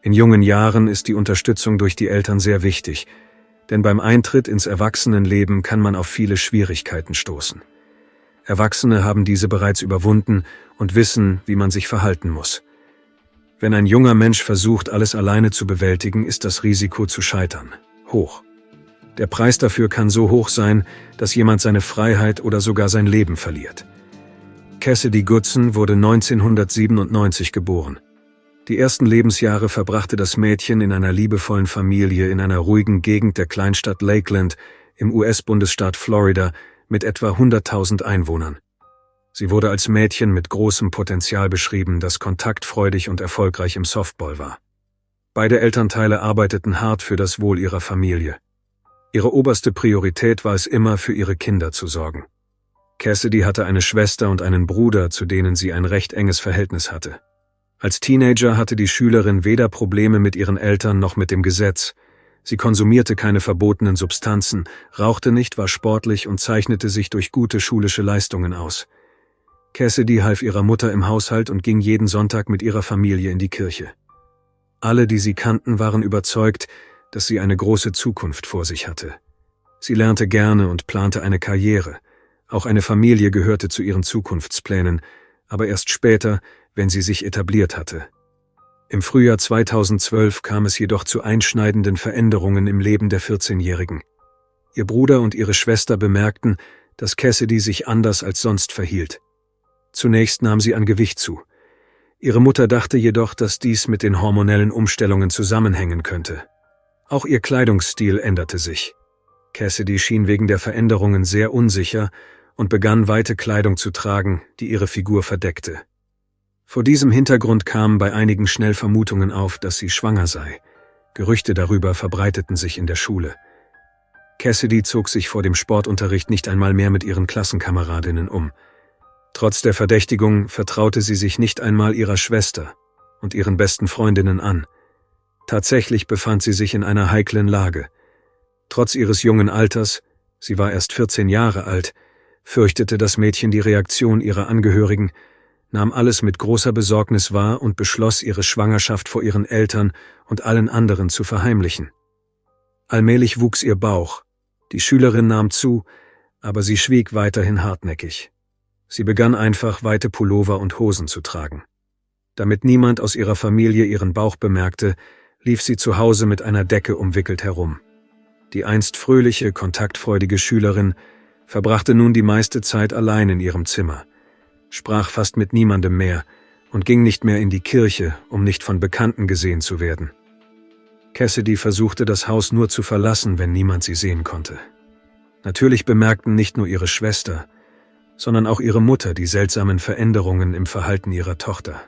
In jungen Jahren ist die Unterstützung durch die Eltern sehr wichtig, denn beim Eintritt ins Erwachsenenleben kann man auf viele Schwierigkeiten stoßen. Erwachsene haben diese bereits überwunden und wissen, wie man sich verhalten muss. Wenn ein junger Mensch versucht, alles alleine zu bewältigen, ist das Risiko zu scheitern hoch. Der Preis dafür kann so hoch sein, dass jemand seine Freiheit oder sogar sein Leben verliert. Cassidy Goodson wurde 1997 geboren. Die ersten Lebensjahre verbrachte das Mädchen in einer liebevollen Familie in einer ruhigen Gegend der Kleinstadt Lakeland im US-Bundesstaat Florida mit etwa 100.000 Einwohnern. Sie wurde als Mädchen mit großem Potenzial beschrieben, das kontaktfreudig und erfolgreich im Softball war. Beide Elternteile arbeiteten hart für das Wohl ihrer Familie. Ihre oberste Priorität war es immer, für ihre Kinder zu sorgen. Cassidy hatte eine Schwester und einen Bruder, zu denen sie ein recht enges Verhältnis hatte. Als Teenager hatte die Schülerin weder Probleme mit ihren Eltern noch mit dem Gesetz. Sie konsumierte keine verbotenen Substanzen, rauchte nicht, war sportlich und zeichnete sich durch gute schulische Leistungen aus. Cassidy half ihrer Mutter im Haushalt und ging jeden Sonntag mit ihrer Familie in die Kirche. Alle, die sie kannten, waren überzeugt, dass sie eine große Zukunft vor sich hatte. Sie lernte gerne und plante eine Karriere. Auch eine Familie gehörte zu ihren Zukunftsplänen, aber erst später, wenn sie sich etabliert hatte. Im Frühjahr 2012 kam es jedoch zu einschneidenden Veränderungen im Leben der 14-Jährigen. Ihr Bruder und ihre Schwester bemerkten, dass Cassidy sich anders als sonst verhielt. Zunächst nahm sie an Gewicht zu. Ihre Mutter dachte jedoch, dass dies mit den hormonellen Umstellungen zusammenhängen könnte. Auch ihr Kleidungsstil änderte sich. Cassidy schien wegen der Veränderungen sehr unsicher und begann weite Kleidung zu tragen, die ihre Figur verdeckte. Vor diesem Hintergrund kamen bei einigen schnell Vermutungen auf, dass sie schwanger sei. Gerüchte darüber verbreiteten sich in der Schule. Cassidy zog sich vor dem Sportunterricht nicht einmal mehr mit ihren Klassenkameradinnen um. Trotz der Verdächtigung vertraute sie sich nicht einmal ihrer Schwester und ihren besten Freundinnen an. Tatsächlich befand sie sich in einer heiklen Lage. Trotz ihres jungen Alters, sie war erst 14 Jahre alt, fürchtete das Mädchen die Reaktion ihrer Angehörigen, nahm alles mit großer Besorgnis wahr und beschloss, ihre Schwangerschaft vor ihren Eltern und allen anderen zu verheimlichen. Allmählich wuchs ihr Bauch. Die Schülerin nahm zu, aber sie schwieg weiterhin hartnäckig. Sie begann einfach, weite Pullover und Hosen zu tragen. Damit niemand aus ihrer Familie ihren Bauch bemerkte, lief sie zu Hause mit einer Decke umwickelt herum. Die einst fröhliche, kontaktfreudige Schülerin verbrachte nun die meiste Zeit allein in ihrem Zimmer, sprach fast mit niemandem mehr und ging nicht mehr in die Kirche, um nicht von Bekannten gesehen zu werden. Cassidy versuchte, das Haus nur zu verlassen, wenn niemand sie sehen konnte. Natürlich bemerkten nicht nur ihre Schwester, sondern auch ihre Mutter die seltsamen Veränderungen im Verhalten ihrer Tochter.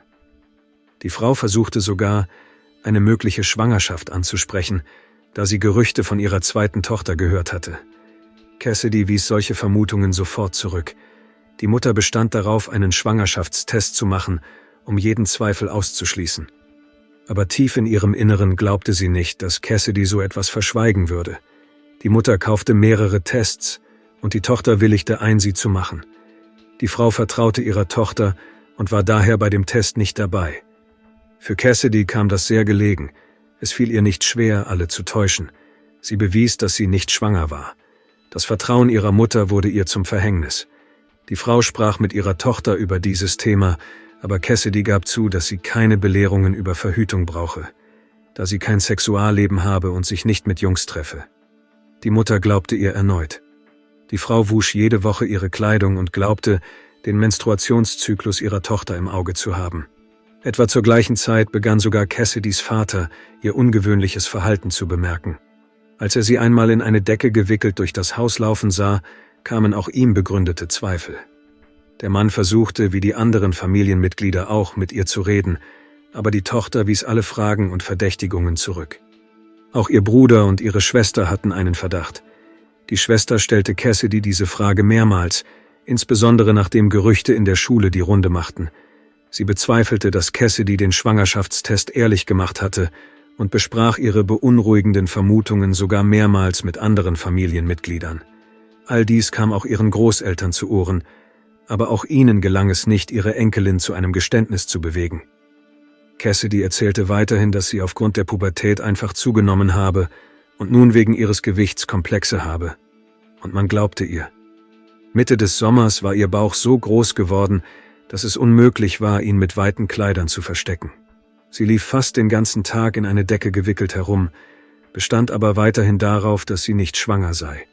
Die Frau versuchte sogar, eine mögliche Schwangerschaft anzusprechen, da sie Gerüchte von ihrer zweiten Tochter gehört hatte. Cassidy wies solche Vermutungen sofort zurück. Die Mutter bestand darauf, einen Schwangerschaftstest zu machen, um jeden Zweifel auszuschließen. Aber tief in ihrem Inneren glaubte sie nicht, dass Cassidy so etwas verschweigen würde. Die Mutter kaufte mehrere Tests und die Tochter willigte ein, sie zu machen. Die Frau vertraute ihrer Tochter und war daher bei dem Test nicht dabei. Für Cassidy kam das sehr gelegen. Es fiel ihr nicht schwer, alle zu täuschen. Sie bewies, dass sie nicht schwanger war. Das Vertrauen ihrer Mutter wurde ihr zum Verhängnis. Die Frau sprach mit ihrer Tochter über dieses Thema, aber Cassidy gab zu, dass sie keine Belehrungen über Verhütung brauche, da sie kein Sexualleben habe und sich nicht mit Jungs treffe. Die Mutter glaubte ihr erneut. Die Frau wusch jede Woche ihre Kleidung und glaubte, den Menstruationszyklus ihrer Tochter im Auge zu haben. Etwa zur gleichen Zeit begann sogar Cassidys Vater, ihr ungewöhnliches Verhalten zu bemerken. Als er sie einmal in eine Decke gewickelt durch das Haus laufen sah, kamen auch ihm begründete Zweifel. Der Mann versuchte, wie die anderen Familienmitglieder auch, mit ihr zu reden, aber die Tochter wies alle Fragen und Verdächtigungen zurück. Auch ihr Bruder und ihre Schwester hatten einen Verdacht. Die Schwester stellte Cassidy diese Frage mehrmals, insbesondere nachdem Gerüchte in der Schule die Runde machten. Sie bezweifelte, dass Cassidy den Schwangerschaftstest ehrlich gemacht hatte und besprach ihre beunruhigenden Vermutungen sogar mehrmals mit anderen Familienmitgliedern. All dies kam auch ihren Großeltern zu Ohren, aber auch ihnen gelang es nicht, ihre Enkelin zu einem Geständnis zu bewegen. Cassidy erzählte weiterhin, dass sie aufgrund der Pubertät einfach zugenommen habe und nun wegen ihres Gewichts Komplexe habe. Und man glaubte ihr. Mitte des Sommers war ihr Bauch so groß geworden, dass es unmöglich war, ihn mit weiten Kleidern zu verstecken. Sie lief fast den ganzen Tag in eine Decke gewickelt herum, bestand aber weiterhin darauf, dass sie nicht schwanger sei.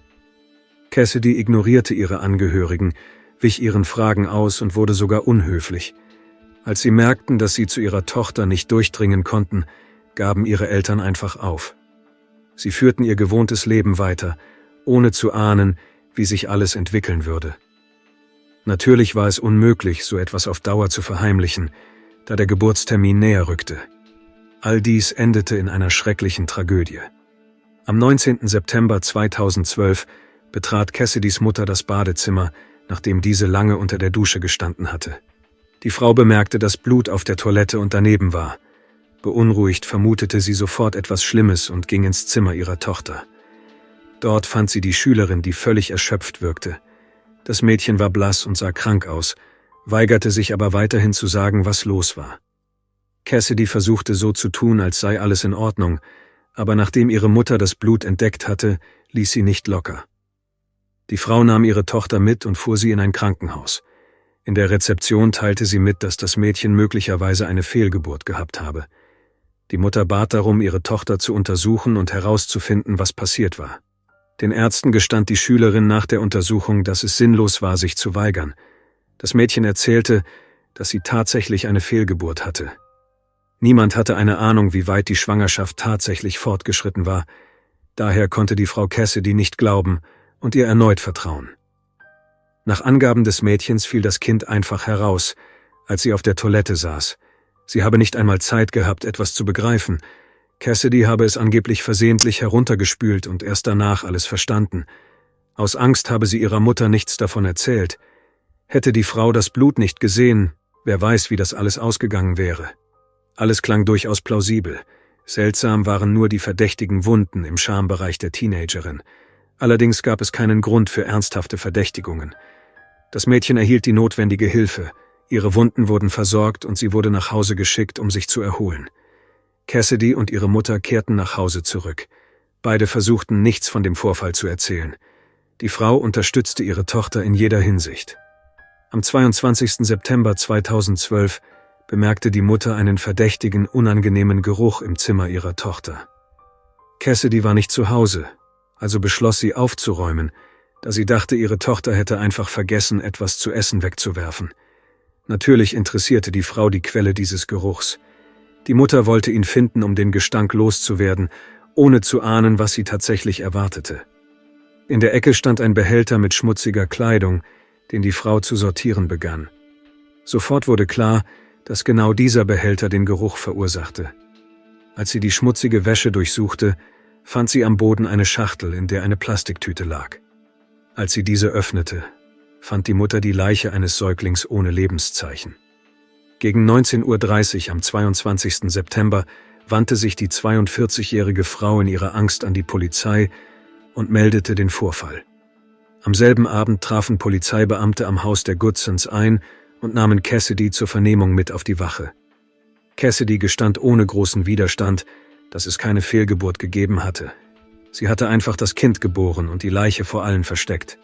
Cassidy ignorierte ihre Angehörigen, wich ihren Fragen aus und wurde sogar unhöflich. Als sie merkten, dass sie zu ihrer Tochter nicht durchdringen konnten, gaben ihre Eltern einfach auf. Sie führten ihr gewohntes Leben weiter, ohne zu ahnen, wie sich alles entwickeln würde. Natürlich war es unmöglich, so etwas auf Dauer zu verheimlichen, da der Geburtstermin näher rückte. All dies endete in einer schrecklichen Tragödie. Am 19. September 2012 betrat Cassidys Mutter das Badezimmer, nachdem diese lange unter der Dusche gestanden hatte. Die Frau bemerkte, dass Blut auf der Toilette und daneben war. Beunruhigt vermutete sie sofort etwas Schlimmes und ging ins Zimmer ihrer Tochter. Dort fand sie die Schülerin, die völlig erschöpft wirkte. Das Mädchen war blass und sah krank aus, weigerte sich aber weiterhin zu sagen, was los war. Cassidy versuchte so zu tun, als sei alles in Ordnung, aber nachdem ihre Mutter das Blut entdeckt hatte, ließ sie nicht locker. Die Frau nahm ihre Tochter mit und fuhr sie in ein Krankenhaus. In der Rezeption teilte sie mit, dass das Mädchen möglicherweise eine Fehlgeburt gehabt habe. Die Mutter bat darum, ihre Tochter zu untersuchen und herauszufinden, was passiert war. Den Ärzten gestand die Schülerin nach der Untersuchung, dass es sinnlos war, sich zu weigern. Das Mädchen erzählte, dass sie tatsächlich eine Fehlgeburt hatte. Niemand hatte eine Ahnung, wie weit die Schwangerschaft tatsächlich fortgeschritten war. Daher konnte die Frau Cassidy nicht glauben und ihr erneut vertrauen. Nach Angaben des Mädchens fiel das Kind einfach heraus, als sie auf der Toilette saß. Sie habe nicht einmal Zeit gehabt, etwas zu begreifen. Cassidy habe es angeblich versehentlich heruntergespült und erst danach alles verstanden. Aus Angst habe sie ihrer Mutter nichts davon erzählt. Hätte die Frau das Blut nicht gesehen, wer weiß, wie das alles ausgegangen wäre. Alles klang durchaus plausibel. Seltsam waren nur die verdächtigen Wunden im Schambereich der Teenagerin. Allerdings gab es keinen Grund für ernsthafte Verdächtigungen. Das Mädchen erhielt die notwendige Hilfe. Ihre Wunden wurden versorgt und sie wurde nach Hause geschickt, um sich zu erholen. Cassidy und ihre Mutter kehrten nach Hause zurück. Beide versuchten, nichts von dem Vorfall zu erzählen. Die Frau unterstützte ihre Tochter in jeder Hinsicht. Am 22. September 2012 bemerkte die Mutter einen verdächtigen, unangenehmen Geruch im Zimmer ihrer Tochter. Cassidy war nicht zu Hause, also beschloss sie aufzuräumen, da sie dachte, ihre Tochter hätte einfach vergessen, etwas zu essen wegzuwerfen. Natürlich interessierte die Frau die Quelle dieses Geruchs. Die Mutter wollte ihn finden, um den Gestank loszuwerden, ohne zu ahnen, was sie tatsächlich erwartete. In der Ecke stand ein Behälter mit schmutziger Kleidung, den die Frau zu sortieren begann. Sofort wurde klar, dass genau dieser Behälter den Geruch verursachte. Als sie die schmutzige Wäsche durchsuchte, fand sie am Boden eine Schachtel, in der eine Plastiktüte lag. Als sie diese öffnete, fand die Mutter die Leiche eines Säuglings ohne Lebenszeichen. Gegen 19:30 Uhr am 22. September wandte sich die 42-jährige Frau in ihrer Angst an die Polizei und meldete den Vorfall. Am selben Abend trafen Polizeibeamte am Haus der Goodsons ein und nahmen Cassidy zur Vernehmung mit auf die Wache. Cassidy gestand ohne großen Widerstand, dass es keine Fehlgeburt gegeben hatte. Sie hatte einfach das Kind geboren und die Leiche vor allen versteckt.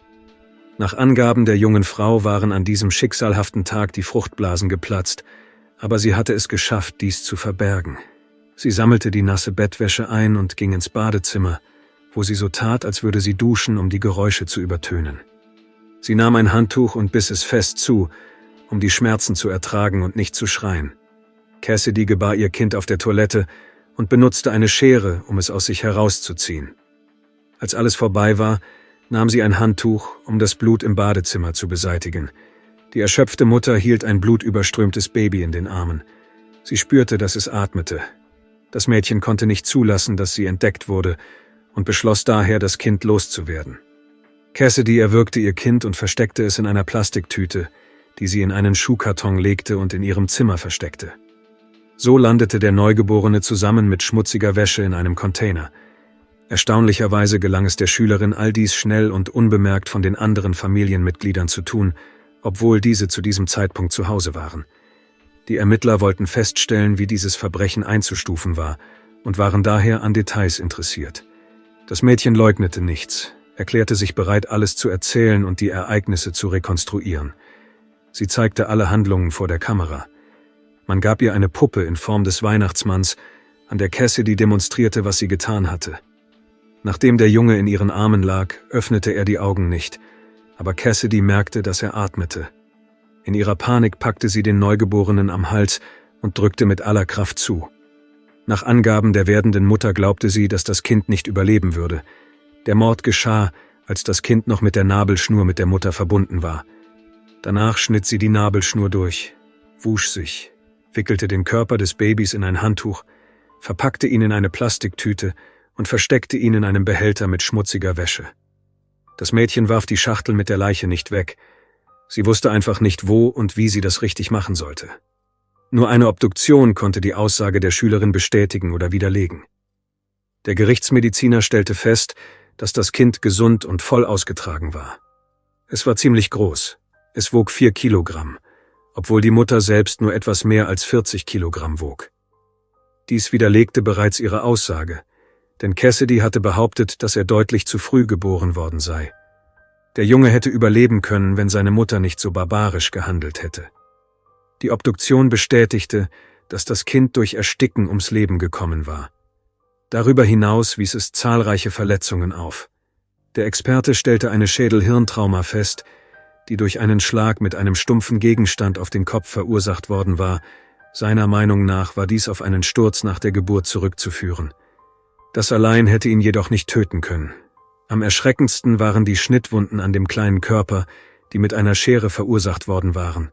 Nach Angaben der jungen Frau waren an diesem schicksalhaften Tag die Fruchtblasen geplatzt, aber sie hatte es geschafft, dies zu verbergen. Sie sammelte die nasse Bettwäsche ein und ging ins Badezimmer, wo sie so tat, als würde sie duschen, um die Geräusche zu übertönen. Sie nahm ein Handtuch und biss es fest zu, um die Schmerzen zu ertragen und nicht zu schreien. Cassidy gebar ihr Kind auf der Toilette und benutzte eine Schere, um es aus sich herauszuziehen. Als alles vorbei war, nahm sie ein Handtuch, um das Blut im Badezimmer zu beseitigen. Die erschöpfte Mutter hielt ein blutüberströmtes Baby in den Armen. Sie spürte, dass es atmete. Das Mädchen konnte nicht zulassen, dass sie entdeckt wurde und beschloss daher, das Kind loszuwerden. Cassidy erwürgte ihr Kind und versteckte es in einer Plastiktüte, die sie in einen Schuhkarton legte und in ihrem Zimmer versteckte. So landete der Neugeborene zusammen mit schmutziger Wäsche in einem Container. Erstaunlicherweise gelang es der Schülerin, all dies schnell und unbemerkt von den anderen Familienmitgliedern zu tun, obwohl diese zu diesem Zeitpunkt zu Hause waren. Die Ermittler wollten feststellen, wie dieses Verbrechen einzustufen war und waren daher an Details interessiert. Das Mädchen leugnete nichts, erklärte sich bereit, alles zu erzählen und die Ereignisse zu rekonstruieren. Sie zeigte alle Handlungen vor der Kamera. Man gab ihr eine Puppe in Form des Weihnachtsmanns, an der Cassidy demonstrierte, was sie getan hatte. Nachdem der Junge in ihren Armen lag, öffnete er die Augen nicht, aber Cassidy merkte, dass er atmete. In ihrer Panik packte sie den Neugeborenen am Hals und drückte mit aller Kraft zu. Nach Angaben der werdenden Mutter glaubte sie, dass das Kind nicht überleben würde. Der Mord geschah, als das Kind noch mit der Nabelschnur mit der Mutter verbunden war. Danach schnitt sie die Nabelschnur durch, wusch sich, wickelte den Körper des Babys in ein Handtuch, verpackte ihn in eine Plastiktüte und versteckte ihn in einem Behälter mit schmutziger Wäsche. Das Mädchen warf die Schachtel mit der Leiche nicht weg. Sie wusste einfach nicht, wo und wie sie das richtig machen sollte. Nur eine Obduktion konnte die Aussage der Schülerin bestätigen oder widerlegen. Der Gerichtsmediziner stellte fest, dass das Kind gesund und voll ausgetragen war. Es war ziemlich groß. Es wog 4 Kilogramm, obwohl die Mutter selbst nur etwas mehr als 40 Kilogramm wog. Dies widerlegte bereits ihre Aussage, denn Cassidy hatte behauptet, dass er deutlich zu früh geboren worden sei. Der Junge hätte überleben können, wenn seine Mutter nicht so barbarisch gehandelt hätte. Die Obduktion bestätigte, dass das Kind durch Ersticken ums Leben gekommen war. Darüber hinaus wies es zahlreiche Verletzungen auf. Der Experte stellte eine Schädel-Hirntrauma fest, die durch einen Schlag mit einem stumpfen Gegenstand auf den Kopf verursacht worden war. Seiner Meinung nach war dies auf einen Sturz nach der Geburt zurückzuführen. Das allein hätte ihn jedoch nicht töten können. Am erschreckendsten waren die Schnittwunden an dem kleinen Körper, die mit einer Schere verursacht worden waren.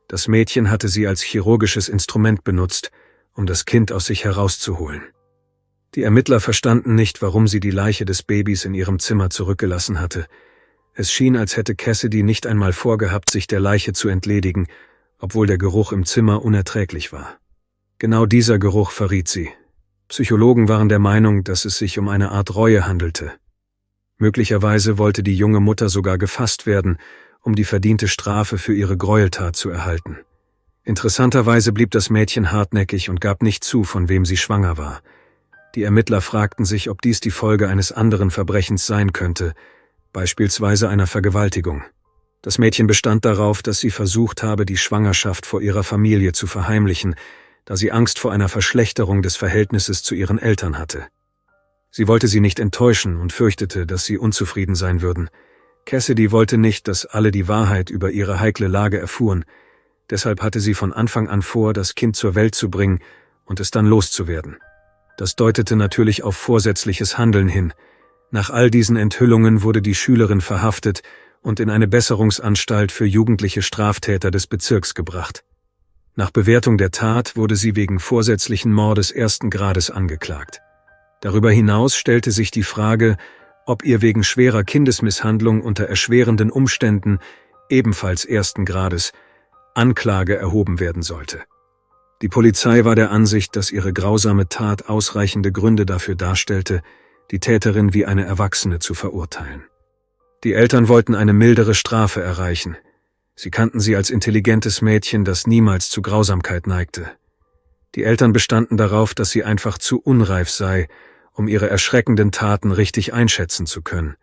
Das Mädchen hatte sie als chirurgisches Instrument benutzt, um das Kind aus sich herauszuholen. Die Ermittler verstanden nicht, warum sie die Leiche des Babys in ihrem Zimmer zurückgelassen hatte. Es schien, als hätte Cassidy nicht einmal vorgehabt, sich der Leiche zu entledigen, obwohl der Geruch im Zimmer unerträglich war. Genau dieser Geruch verriet sie. Psychologen waren der Meinung, dass es sich um eine Art Reue handelte. Möglicherweise wollte die junge Mutter sogar gefasst werden, um die verdiente Strafe für ihre Gräueltat zu erhalten. Interessanterweise blieb das Mädchen hartnäckig und gab nicht zu, von wem sie schwanger war. Die Ermittler fragten sich, ob dies die Folge eines anderen Verbrechens sein könnte, beispielsweise einer Vergewaltigung. Das Mädchen bestand darauf, dass sie versucht habe, die Schwangerschaft vor ihrer Familie zu verheimlichen, da sie Angst vor einer Verschlechterung des Verhältnisses zu ihren Eltern hatte. Sie wollte sie nicht enttäuschen und fürchtete, dass sie unzufrieden sein würden. Cassidy wollte nicht, dass alle die Wahrheit über ihre heikle Lage erfuhren. Deshalb hatte sie von Anfang an vor, das Kind zur Welt zu bringen und es dann loszuwerden. Das deutete natürlich auf vorsätzliches Handeln hin. Nach all diesen Enthüllungen wurde die Schülerin verhaftet und in eine Besserungsanstalt für jugendliche Straftäter des Bezirks gebracht. Nach Bewertung der Tat wurde sie wegen vorsätzlichen Mordes 1. Grades angeklagt. Darüber hinaus stellte sich die Frage, ob ihr wegen schwerer Kindesmisshandlung unter erschwerenden Umständen, ebenfalls 1. Grades, Anklage erhoben werden sollte. Die Polizei war der Ansicht, dass ihre grausame Tat ausreichende Gründe dafür darstellte, die Täterin wie eine Erwachsene zu verurteilen. Die Eltern wollten eine mildere Strafe erreichen. Sie kannten sie als intelligentes Mädchen, das niemals zu Grausamkeit neigte. Die Eltern bestanden darauf, dass sie einfach zu unreif sei, um ihre erschreckenden Taten richtig einschätzen zu können.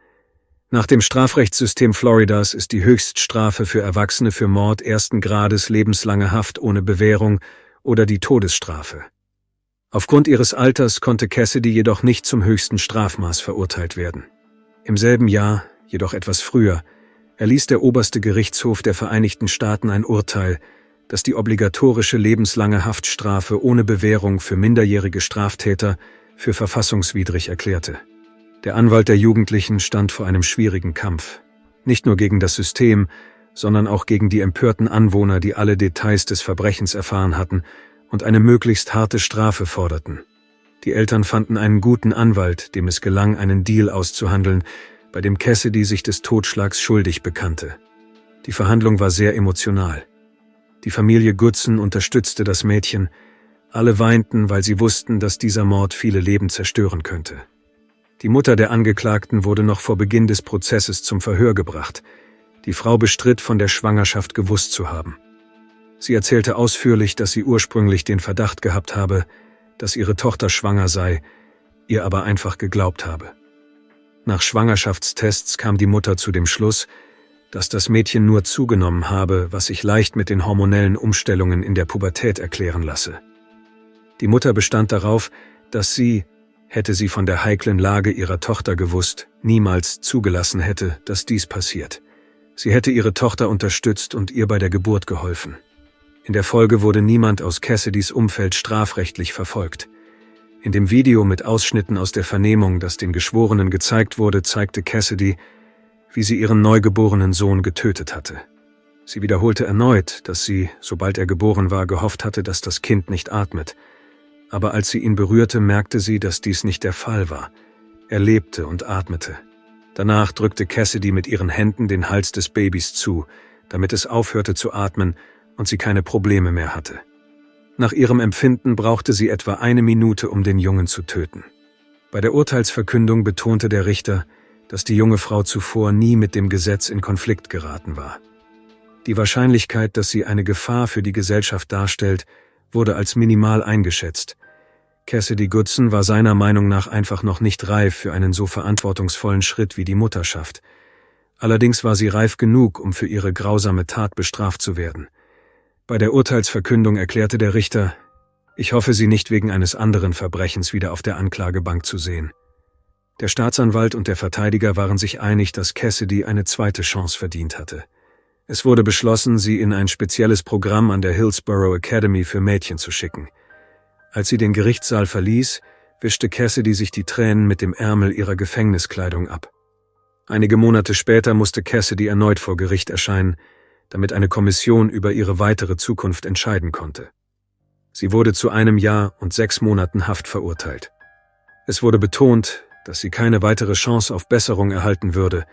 Nach dem Strafrechtssystem Floridas ist die Höchststrafe für Erwachsene für Mord 1. Grades lebenslange Haft ohne Bewährung oder die Todesstrafe. Aufgrund ihres Alters konnte Cassidy jedoch nicht zum höchsten Strafmaß verurteilt werden. Im selben Jahr, jedoch etwas früher, erließ der oberste Gerichtshof der Vereinigten Staaten ein Urteil, das die obligatorische lebenslange Haftstrafe ohne Bewährung für minderjährige Straftäter für verfassungswidrig erklärte. Der Anwalt der Jugendlichen stand vor einem schwierigen Kampf. Nicht nur gegen das System, sondern auch gegen die empörten Anwohner, die alle Details des Verbrechens erfahren hatten und eine möglichst harte Strafe forderten. Die Eltern fanden einen guten Anwalt, dem es gelang, einen Deal auszuhandeln, bei dem Cassidy sich des Totschlags schuldig bekannte. Die Verhandlung war sehr emotional. Die Familie Goodson unterstützte das Mädchen. Alle weinten, weil sie wussten, dass dieser Mord viele Leben zerstören könnte. Die Mutter der Angeklagten wurde noch vor Beginn des Prozesses zum Verhör gebracht. Die Frau bestritt, von der Schwangerschaft gewusst zu haben. Sie erzählte ausführlich, dass sie ursprünglich den Verdacht gehabt habe, dass ihre Tochter schwanger sei, ihr aber einfach geglaubt habe. Nach Schwangerschaftstests kam die Mutter zu dem Schluss, dass das Mädchen nur zugenommen habe, was sich leicht mit den hormonellen Umstellungen in der Pubertät erklären lasse. Die Mutter bestand darauf, dass sie, hätte sie von der heiklen Lage ihrer Tochter gewusst, niemals zugelassen hätte, dass dies passiert. Sie hätte ihre Tochter unterstützt und ihr bei der Geburt geholfen. In der Folge wurde niemand aus Cassidys Umfeld strafrechtlich verfolgt. In dem Video mit Ausschnitten aus der Vernehmung, das den Geschworenen gezeigt wurde, zeigte Cassidy, wie sie ihren neugeborenen Sohn getötet hatte. Sie wiederholte erneut, dass sie, sobald er geboren war, gehofft hatte, dass das Kind nicht atmet. Aber als sie ihn berührte, merkte sie, dass dies nicht der Fall war. Er lebte und atmete. Danach drückte Cassidy mit ihren Händen den Hals des Babys zu, damit es aufhörte zu atmen und sie keine Probleme mehr hatte. Nach ihrem Empfinden brauchte sie etwa 1 Minute, um den Jungen zu töten. Bei der Urteilsverkündung betonte der Richter, dass die junge Frau zuvor nie mit dem Gesetz in Konflikt geraten war. Die Wahrscheinlichkeit, dass sie eine Gefahr für die Gesellschaft darstellt, wurde als minimal eingeschätzt. Cassidy Goodson war seiner Meinung nach einfach noch nicht reif für einen so verantwortungsvollen Schritt wie die Mutterschaft. Allerdings war sie reif genug, um für ihre grausame Tat bestraft zu werden. Bei der Urteilsverkündung erklärte der Richter, ich hoffe, sie nicht wegen eines anderen Verbrechens wieder auf der Anklagebank zu sehen. Der Staatsanwalt und der Verteidiger waren sich einig, dass Cassidy eine zweite Chance verdient hatte. Es wurde beschlossen, sie in ein spezielles Programm an der Hillsborough Academy für Mädchen zu schicken. Als sie den Gerichtssaal verließ, wischte Cassidy sich die Tränen mit dem Ärmel ihrer Gefängniskleidung ab. Einige Monate später musste Cassidy erneut vor Gericht erscheinen, damit eine Kommission über ihre weitere Zukunft entscheiden konnte. Sie wurde zu 1 Jahr und 6 Monaten Haft verurteilt. Es wurde betont, dass sie keine weitere Chance auf Besserung erhalten würde,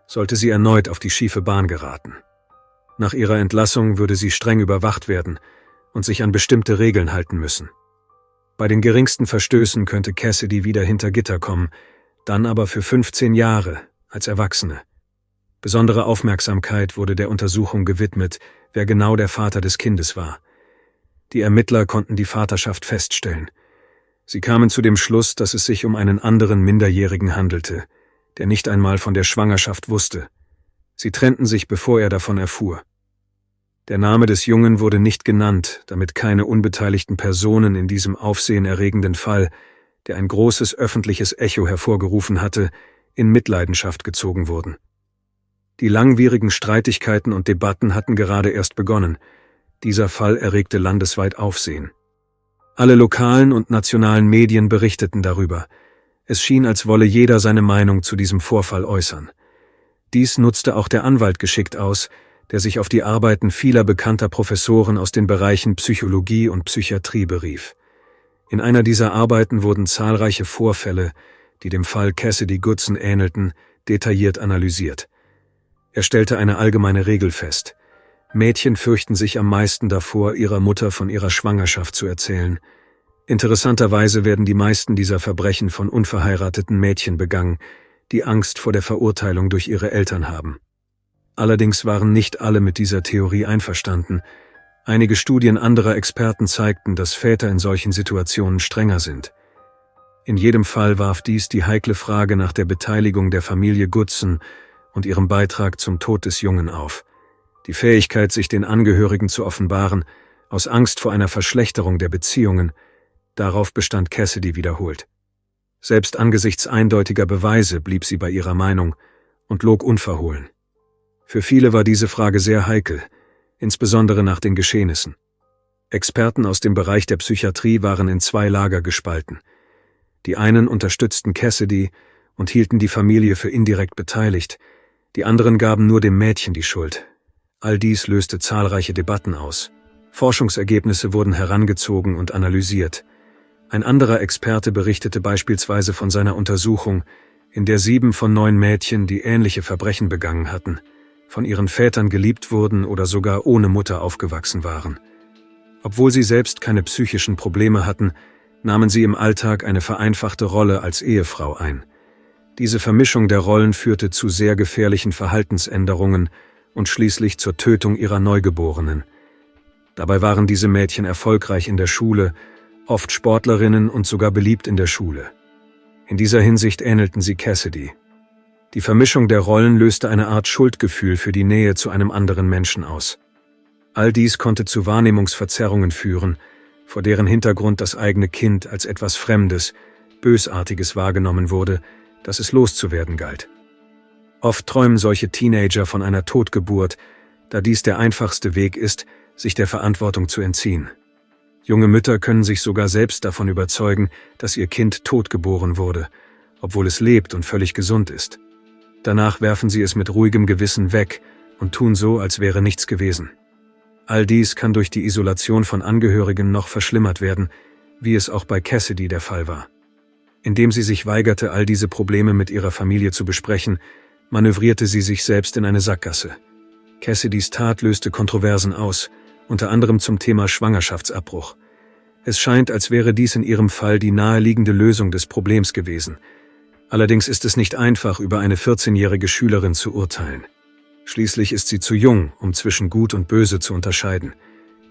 sollte sie erneut auf die schiefe Bahn geraten. Nach ihrer Entlassung würde sie streng überwacht werden und sich an bestimmte Regeln halten müssen. Bei den geringsten Verstößen könnte Cassidy wieder hinter Gitter kommen, dann aber für 15 Jahre als Erwachsene. Besondere Aufmerksamkeit wurde der Untersuchung gewidmet, wer genau der Vater des Kindes war. Die Ermittler konnten die Vaterschaft feststellen. Sie kamen zu dem Schluss, dass es sich um einen anderen Minderjährigen handelte, der nicht einmal von der Schwangerschaft wusste. Sie trennten sich, bevor er davon erfuhr. Der Name des Jungen wurde nicht genannt, damit keine unbeteiligten Personen in diesem aufsehenerregenden Fall, der ein großes öffentliches Echo hervorgerufen hatte, in Mitleidenschaft gezogen wurden. Die langwierigen Streitigkeiten und Debatten hatten gerade erst begonnen. Dieser Fall erregte landesweit Aufsehen. Alle lokalen und nationalen Medien berichteten darüber. Es schien, als wolle jeder seine Meinung zu diesem Vorfall äußern. Dies nutzte auch der Anwalt geschickt aus, der sich auf die Arbeiten vieler bekannter Professoren aus den Bereichen Psychologie und Psychiatrie berief. In einer dieser Arbeiten wurden zahlreiche Vorfälle, die dem Fall Cassidy Goodson ähnelten, detailliert analysiert. Er stellte eine allgemeine Regel fest. Mädchen fürchten sich am meisten davor, ihrer Mutter von ihrer Schwangerschaft zu erzählen. Interessanterweise werden die meisten dieser Verbrechen von unverheirateten Mädchen begangen, die Angst vor der Verurteilung durch ihre Eltern haben. Allerdings waren nicht alle mit dieser Theorie einverstanden. Einige Studien anderer Experten zeigten, dass Väter in solchen Situationen strenger sind. In jedem Fall warf dies die heikle Frage nach der Beteiligung der Familie Goodson und ihrem Beitrag zum Tod des Jungen auf. Die Fähigkeit, sich den Angehörigen zu offenbaren, aus Angst vor einer Verschlechterung der Beziehungen, darauf bestand Cassidy wiederholt. Selbst angesichts eindeutiger Beweise blieb sie bei ihrer Meinung und log unverhohlen. Für viele war diese Frage sehr heikel, insbesondere nach den Geschehnissen. Experten aus dem Bereich der Psychiatrie waren in 2 Lager gespalten. Die einen unterstützten Cassidy und hielten die Familie für indirekt beteiligt, die anderen gaben nur dem Mädchen die Schuld. All dies löste zahlreiche Debatten aus. Forschungsergebnisse wurden herangezogen und analysiert. Ein anderer Experte berichtete beispielsweise von seiner Untersuchung, in der 7 von 9 Mädchen, die ähnliche Verbrechen begangen hatten, von ihren Vätern geliebt wurden oder sogar ohne Mutter aufgewachsen waren. Obwohl sie selbst keine psychischen Probleme hatten, nahmen sie im Alltag eine vereinfachte Rolle als Ehefrau ein. Diese Vermischung der Rollen führte zu sehr gefährlichen Verhaltensänderungen und schließlich zur Tötung ihrer Neugeborenen. Dabei waren diese Mädchen erfolgreich in der Schule, oft Sportlerinnen und sogar beliebt in der Schule. In dieser Hinsicht ähnelten sie Cassidy. Die Vermischung der Rollen löste eine Art Schuldgefühl für die Nähe zu einem anderen Menschen aus. All dies konnte zu Wahrnehmungsverzerrungen führen, vor deren Hintergrund das eigene Kind als etwas Fremdes, Bösartiges wahrgenommen wurde, das es loszuwerden galt. Oft träumen solche Teenager von einer Totgeburt, da dies der einfachste Weg ist, sich der Verantwortung zu entziehen. Junge Mütter können sich sogar selbst davon überzeugen, dass ihr Kind totgeboren wurde, obwohl es lebt und völlig gesund ist. Danach werfen sie es mit ruhigem Gewissen weg und tun so, als wäre nichts gewesen. All dies kann durch die Isolation von Angehörigen noch verschlimmert werden, wie es auch bei Cassidy der Fall war. Indem sie sich weigerte, all diese Probleme mit ihrer Familie zu besprechen, manövrierte sie sich selbst in eine Sackgasse. Cassidys Tat löste Kontroversen aus, unter anderem zum Thema Schwangerschaftsabbruch. Es scheint, als wäre dies in ihrem Fall die naheliegende Lösung des Problems gewesen. Allerdings ist es nicht einfach, über eine 14-jährige Schülerin zu urteilen. Schließlich ist sie zu jung, um zwischen Gut und Böse zu unterscheiden.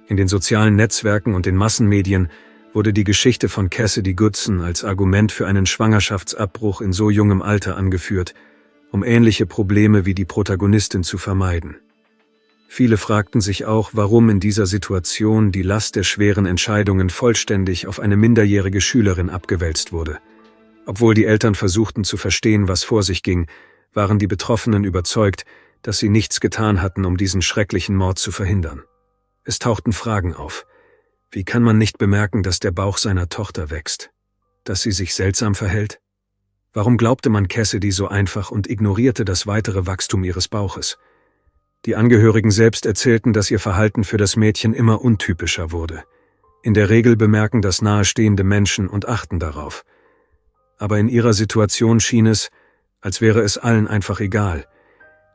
In den sozialen Netzwerken und den Massenmedien wurde die Geschichte von Cassidy Goodson als Argument für einen Schwangerschaftsabbruch in so jungem Alter angeführt, um ähnliche Probleme wie die Protagonistin zu vermeiden. Viele fragten sich auch, warum in dieser Situation die Last der schweren Entscheidungen vollständig auf eine minderjährige Schülerin abgewälzt wurde. Obwohl die Eltern versuchten zu verstehen, was vor sich ging, waren die Betroffenen überzeugt, dass sie nichts getan hatten, um diesen schrecklichen Mord zu verhindern. Es tauchten Fragen auf. Wie kann man nicht bemerken, dass der Bauch seiner Tochter wächst? Dass sie sich seltsam verhält? Warum glaubte man Cassidy so einfach und ignorierte das weitere Wachstum ihres Bauches? Die Angehörigen selbst erzählten, dass ihr Verhalten für das Mädchen immer untypischer wurde. In der Regel bemerken das nahestehende Menschen und achten darauf. Aber in ihrer Situation schien es, als wäre es allen einfach egal.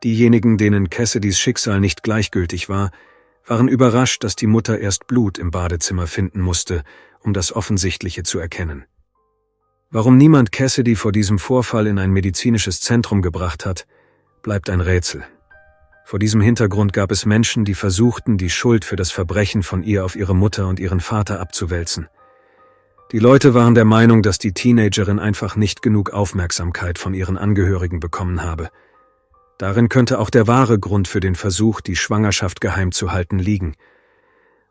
Diejenigen, denen Cassidys Schicksal nicht gleichgültig war, waren überrascht, dass die Mutter erst Blut im Badezimmer finden musste, um das Offensichtliche zu erkennen. Warum niemand Cassidy vor diesem Vorfall in ein medizinisches Zentrum gebracht hat, bleibt ein Rätsel. Vor diesem Hintergrund gab es Menschen, die versuchten, die Schuld für das Verbrechen von ihr auf ihre Mutter und ihren Vater abzuwälzen. Die Leute waren der Meinung, dass die Teenagerin einfach nicht genug Aufmerksamkeit von ihren Angehörigen bekommen habe. Darin könnte auch der wahre Grund für den Versuch, die Schwangerschaft geheim zu halten, liegen.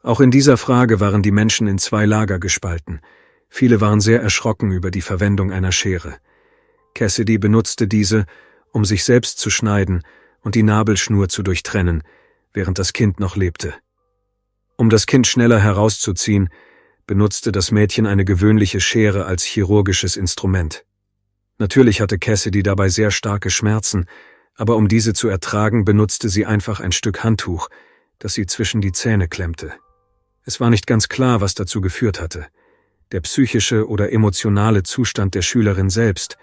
Auch in dieser Frage waren die Menschen in zwei Lager gespalten. Viele waren sehr erschrocken über die Verwendung einer Schere. Cassidy benutzte diese, um sich selbst zu schneiden und die Nabelschnur zu durchtrennen, während das Kind noch lebte. Um das Kind schneller herauszuziehen, benutzte das Mädchen eine gewöhnliche Schere als chirurgisches Instrument. Natürlich hatte Cassidy dabei sehr starke Schmerzen, aber um diese zu ertragen, benutzte sie einfach ein Stück Handtuch, das sie zwischen die Zähne klemmte. Es war nicht ganz klar, was dazu geführt hatte. Der psychische oder emotionale Zustand der Schülerin selbst.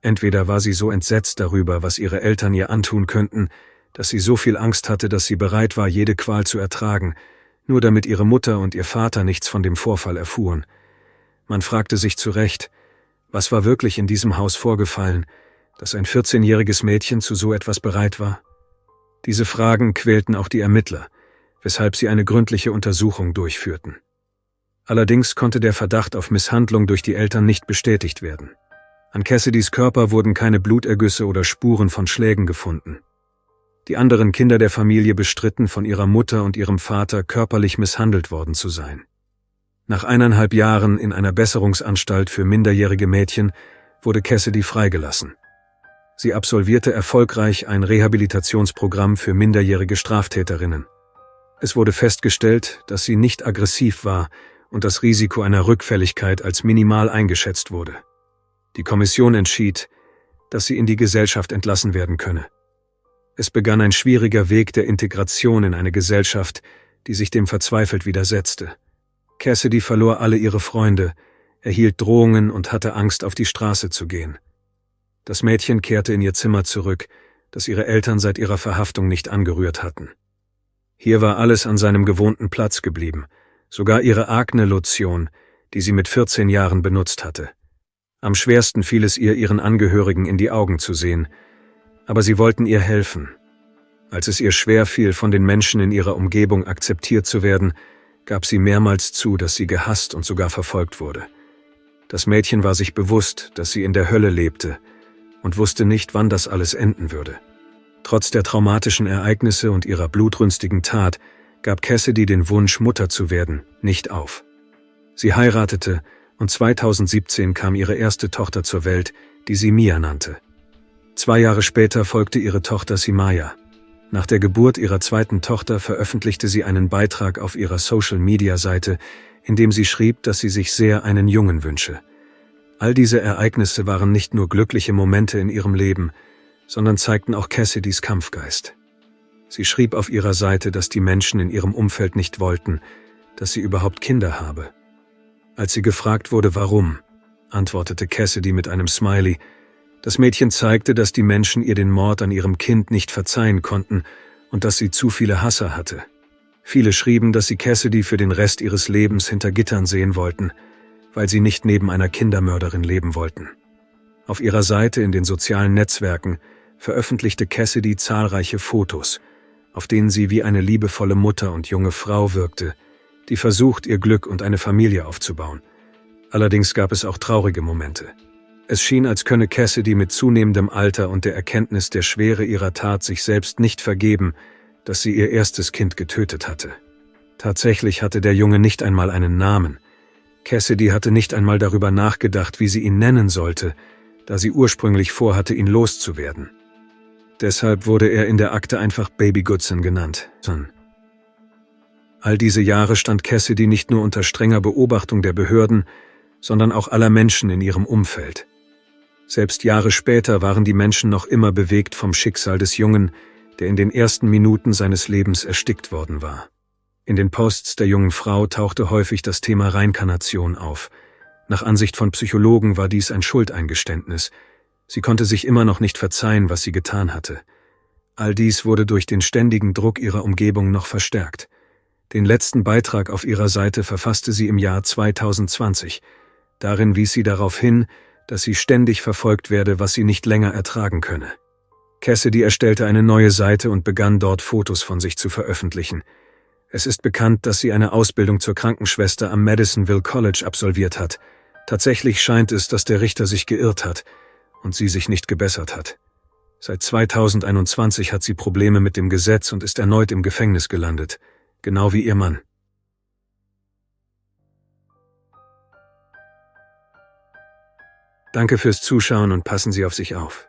Entweder war sie so entsetzt darüber, was ihre Eltern ihr antun könnten, dass sie so viel Angst hatte, dass sie bereit war, jede Qual zu ertragen, nur damit ihre Mutter und ihr Vater nichts von dem Vorfall erfuhren. Man fragte sich zu Recht, was war wirklich in diesem Haus vorgefallen, dass ein 14-jähriges Mädchen zu so etwas bereit war? Diese Fragen quälten auch die Ermittler, weshalb sie eine gründliche Untersuchung durchführten. Allerdings konnte der Verdacht auf Misshandlung durch die Eltern nicht bestätigt werden. An Cassidys Körper wurden keine Blutergüsse oder Spuren von Schlägen gefunden. Die anderen Kinder der Familie bestritten, von ihrer Mutter und ihrem Vater körperlich misshandelt worden zu sein. Nach 1,5 Jahren in einer Besserungsanstalt für minderjährige Mädchen wurde Cassidy freigelassen. Sie absolvierte erfolgreich ein Rehabilitationsprogramm für minderjährige Straftäterinnen. Es wurde festgestellt, dass sie nicht aggressiv war und das Risiko einer Rückfälligkeit als minimal eingeschätzt wurde. Die Kommission entschied, dass sie in die Gesellschaft entlassen werden könne. Es begann ein schwieriger Weg der Integration in eine Gesellschaft, die sich dem verzweifelt widersetzte. Cassidy verlor alle ihre Freunde, erhielt Drohungen und hatte Angst, auf die Straße zu gehen. Das Mädchen kehrte in ihr Zimmer zurück, das ihre Eltern seit ihrer Verhaftung nicht angerührt hatten. Hier war alles an seinem gewohnten Platz geblieben, sogar ihre Akne-Lotion, die sie mit 14 Jahren benutzt hatte. Am schwersten fiel es ihr, ihren Angehörigen in die Augen zu sehen, aber sie wollten ihr helfen. Als es ihr schwer fiel, von den Menschen in ihrer Umgebung akzeptiert zu werden, gab sie mehrmals zu, dass sie gehasst und sogar verfolgt wurde. Das Mädchen war sich bewusst, dass sie in der Hölle lebte und wusste nicht, wann das alles enden würde. Trotz der traumatischen Ereignisse und ihrer blutrünstigen Tat gab Cassidy den Wunsch, Mutter zu werden, nicht auf. Sie heiratete und 2017 kam ihre erste Tochter zur Welt, die sie Mia nannte. 2 Jahre später folgte ihre Tochter Simaya. Nach der Geburt ihrer zweiten Tochter veröffentlichte sie einen Beitrag auf ihrer Social-Media-Seite, in dem sie schrieb, dass sie sich sehr einen Jungen wünsche. All diese Ereignisse waren nicht nur glückliche Momente in ihrem Leben, sondern zeigten auch Cassidys Kampfgeist. Sie schrieb auf ihrer Seite, dass die Menschen in ihrem Umfeld nicht wollten, dass sie überhaupt Kinder habe. Als sie gefragt wurde, warum, antwortete Cassidy mit einem Smiley. Das Mädchen zeigte, dass die Menschen ihr den Mord an ihrem Kind nicht verzeihen konnten und dass sie zu viele Hasser hatte. Viele schrieben, dass sie Cassidy für den Rest ihres Lebens hinter Gittern sehen wollten, weil sie nicht neben einer Kindermörderin leben wollten. Auf ihrer Seite in den sozialen Netzwerken veröffentlichte Cassidy zahlreiche Fotos, auf denen sie wie eine liebevolle Mutter und junge Frau wirkte, die versucht, ihr Glück und eine Familie aufzubauen. Allerdings gab es auch traurige Momente. Es schien, als könne Cassidy mit zunehmendem Alter und der Erkenntnis der Schwere ihrer Tat sich selbst nicht vergeben, dass sie ihr erstes Kind getötet hatte. Tatsächlich hatte der Junge nicht einmal einen Namen. Cassidy hatte nicht einmal darüber nachgedacht, wie sie ihn nennen sollte, da sie ursprünglich vorhatte, ihn loszuwerden. Deshalb wurde er in der Akte einfach Baby Goodson genannt. All diese Jahre stand Cassidy nicht nur unter strenger Beobachtung der Behörden, sondern auch aller Menschen in ihrem Umfeld. Selbst Jahre später waren die Menschen noch immer bewegt vom Schicksal des Jungen, der in den ersten Minuten seines Lebens erstickt worden war. In den Posts der jungen Frau tauchte häufig das Thema Reinkarnation auf. Nach Ansicht von Psychologen war dies ein Schuldeingeständnis. Sie konnte sich immer noch nicht verzeihen, was sie getan hatte. All dies wurde durch den ständigen Druck ihrer Umgebung noch verstärkt. Den letzten Beitrag auf ihrer Seite verfasste sie im Jahr 2020. Darin wies sie darauf hin, dass sie ständig verfolgt werde, was sie nicht länger ertragen könne. Cassidy erstellte eine neue Seite und begann dort Fotos von sich zu veröffentlichen. Es ist bekannt, dass sie eine Ausbildung zur Krankenschwester am Madisonville College absolviert hat. Tatsächlich scheint es, dass der Richter sich geirrt hat und sie sich nicht gebessert hat. Seit 2021 hat sie Probleme mit dem Gesetz und ist erneut im Gefängnis gelandet, genau wie ihr Mann. Danke fürs Zuschauen und passen Sie auf sich auf.